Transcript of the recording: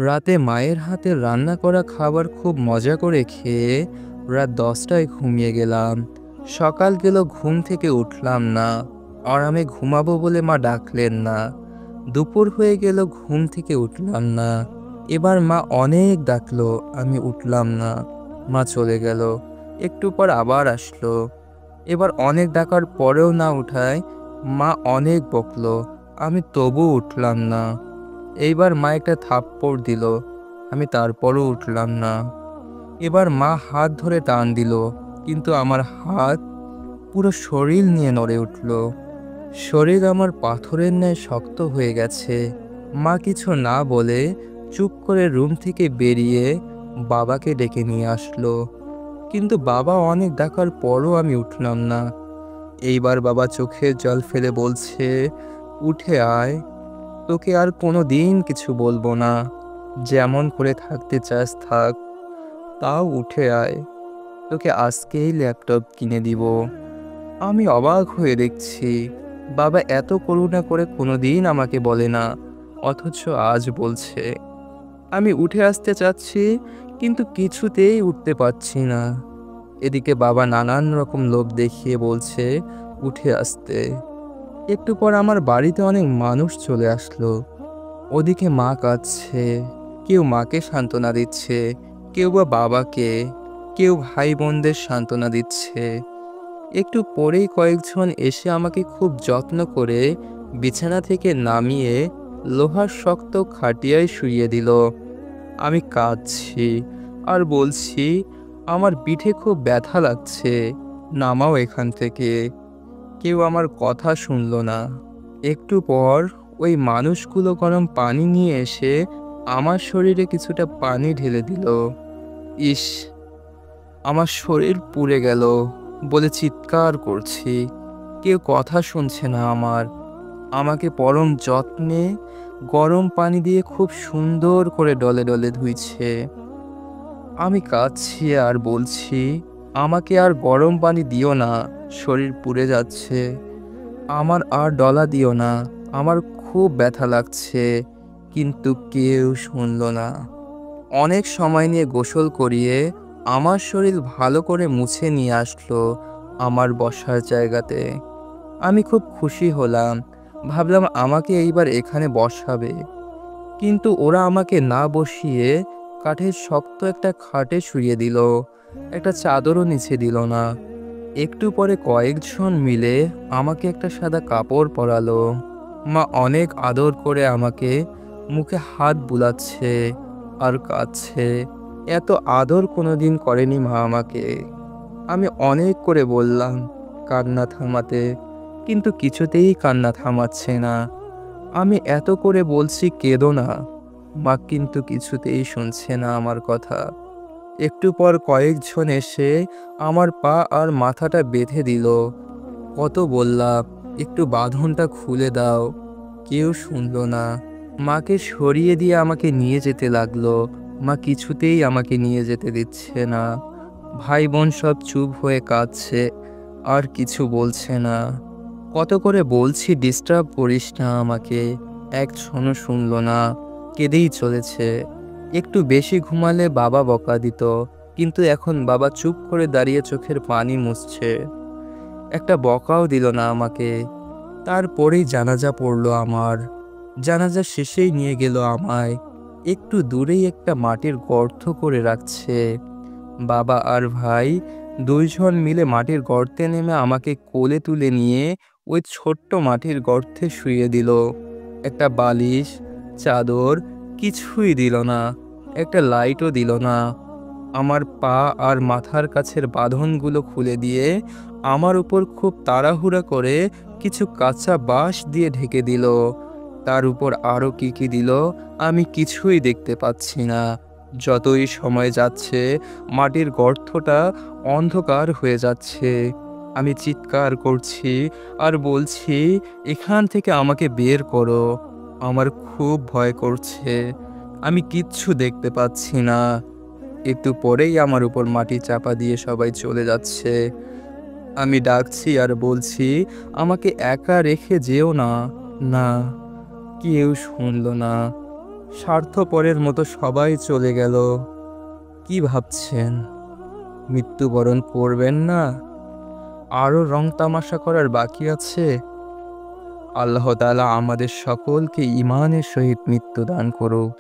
রাতে মায়ের হাতের রান্না করা খাবার খুব মজা করে খেয়ে রাত 10টায় ঘুমিয়ে গেলাম। সকাল গেল, ঘুম থেকে উঠলাম না। আরামে ঘুমাবো বলে মা ডাকলেন না। দুপুর হয়ে গেল, ঘুম থেকে উঠলাম না। এবার মা অনেক ডাকলো, আমি উঠলাম না। মা চলে গেল। একটু পর আবার আসলো। এবার অনেক ডাকার পরেও না উঠায় মা অনেক বকলো, আমি তবু উঠলাম না। এইবার মা একটা থাপ্পড় দিল, আমি তারপরও উঠলাম না। এবার মা হাত ধরে টান দিল, কিন্তু আমার হাত পুরো শরীর নিয়ে নড়ে উঠল। শরীর আমার পাথরের ন্যায় শক্ত হয়ে গেছে। মা কিছু না বলে চুপ করে রুম থেকে বেরিয়ে বাবাকে ডেকে নিয়ে আসলো। কিন্তু বাবা অনেক ডাকার পরও আমি উঠলাম না। এইবার বাবা চোখের জল ফেলে বলছে, উঠে আয়, তোকে আর কোনো দিন কিছু বলবো না। যেমন করে থাকতে চাস থাক, তাও উঠে আয়। তোকে আজকেই ল্যাপটপ কিনে দিব। আমি অবাক হয়ে দেখছি, বাবা এত করুণা করে কোনোদিন আমাকে বলে না, অথচ আজ বলছে। আমি উঠে আসতে চাচ্ছি, কিন্তু কিছুতেই উঠতে পারছি না। এদিকে বাবা নানান রকম লোভ দেখিয়ে বলছে উঠে আসতে। একটু পর আমার বাড়িতে অনেক মানুষ চলে আসলো। ওদিকে মা কাঁদছে, কেউ মাকে সান্ত্বনা দিচ্ছে, কেউ বা বাবাকে, কেউ ভাই বোনদের সান্ত্বনা দিচ্ছে। একটু পরেই কয়েকজন এসে আমাকে খুব যত্ন করে বিছানা থেকে নামিয়ে লোহার শক্ত খাটিয়ায় শুইয়ে দিল। আমি কাঁদছি আর বলছি, আমার পিঠে খুব ব্যথা লাগছে, নামাও এখান থেকে। কেউ আমার কথা শুনলো না। একটু পর ওই মানুষগুলো গরম পানি নিয়ে এসে আমার শরীরে কিছুটা পানি ঢেলে দিল। ইস, আমার শরীর পুড়ে গেল বলে চিৎকার করছি। কেউ কথা শুনছে না আমার। আমাকে পরম যত্নে গরম পানি দিয়ে খুব সুন্দর করে ডলে ডলে ধুইছে। আমি কাঁদছি আর বলছি, আমাকে আর গরম পানি দিও না, শরীর পুড়ে যাচ্ছে। আমার আর ডলা দিও না, আমার খুব ব্যথা লাগছে। কিন্তু কেউ শুনলো না। অনেক সময় নিয়ে গোসল করিয়ে আমার শরীর ভালো করে মুছে নিয়ে আসলো আমার বসার জায়গাতে। আমি খুব খুশি হলাম, ভাবলাম আমাকে এইবার এখানে বসাবে। কিন্তু ওরা আমাকে না বসিয়ে কাঠের শক্ত একটা খাটে শুইয়ে দিল, একটা চাদরও নিচে দিল না। একটু পরে কয়েকজন মিলে আমাকে একটা সাদা কাপড় পরালো। মা অনেক আদর করে আমাকে মুখে হাত বুলাচ্ছে আর কাঁদছে। এত আদর কোনোদিন করেনি মা আমাকে। আমি অনেক করে বললাম কান্না থামাতে, কিন্তু কিছুতেই কান্না থামাচ্ছে না। আমি এত করে বলছি কেঁদো না, মা কিন্তু কিছুতেই শুনছে না আমার কথা। একটু পর কয়েকজন এসে আমার পা আর মাথাটা বেঁধে দিল। কত বললাম একটু বাঁধনটা খুলে দাও, কেউ শুনলো না। মাকে সরিয়ে দিয়ে আমাকে নিয়ে যেতে লাগলো। মা কিছুতেই আমাকে নিয়ে যেতে দিচ্ছে না। ভাই বোন সব চুপ হয়ে কাঁদছে, আর কিছু বলছে না। কত করে বলছি ডিস্টার্ব করিস না আমাকে, একজনও শুনলো না, কেঁদেই চলেছে। একটু বেশি ঘুমালে বাবা বকা দিত, কিন্তু এখন বাবা চুপ করে দাঁড়িয়ে চোখের পানি মুছছে, একটা বকাও দিল না আমাকে। তারপরেই জানাজা পড়লো আমার। জানাজা শেষেই নিয়ে গেল আমায়। একটু দূরেই একটা মাটির গর্ত করে রাখছে। বাবা আর ভাই দুইজন মিলে মাটির গর্তে নেমে আমাকে কোলে তুলে নিয়ে ওই ছোট্ট মাটির গর্তে শুইয়ে দিল। একটা বালিশ, চাদর কিছুই দিল না, একটা লাইটও দিল না। আমার পা আর মাথার কাছের বাঁধনগুলো খুলে দিয়ে আমার উপর খুব তাড়াহুড়া করে কিছু কাঁচা বাঁশ দিয়ে ঢেকে দিল। তার উপর আরো কি কি দিল আমি কিছুই দেখতে পাচ্ছি না। যতই সময় যাচ্ছে মাটির গর্তটা অন্ধকার হয়ে যাচ্ছে। আমি চিৎকার করছি আর বলছি, এখান থেকে আমাকে বের করো, আমার খুব ভয় করছে, আমি কিচ্ছু দেখতে পাচ্ছি না। একটু পরেই আমার উপর মাটি চাপা দিয়ে সবাই চলে যাচ্ছে। আমি ডাকছি আর বলছি, আমাকে একা রেখে যেও না। না, কেউ শুনলো না। স্বার্থপরের মতো সবাই চলে গেল। কি ভাবছেন, মৃত্যুবরণ করবেন না? আরো রং তামাশা করার বাকি আছে। আল্লাহ তাআলা আমাদের সকলকে ঈমানের সহিত মৃত্যু দান করুক।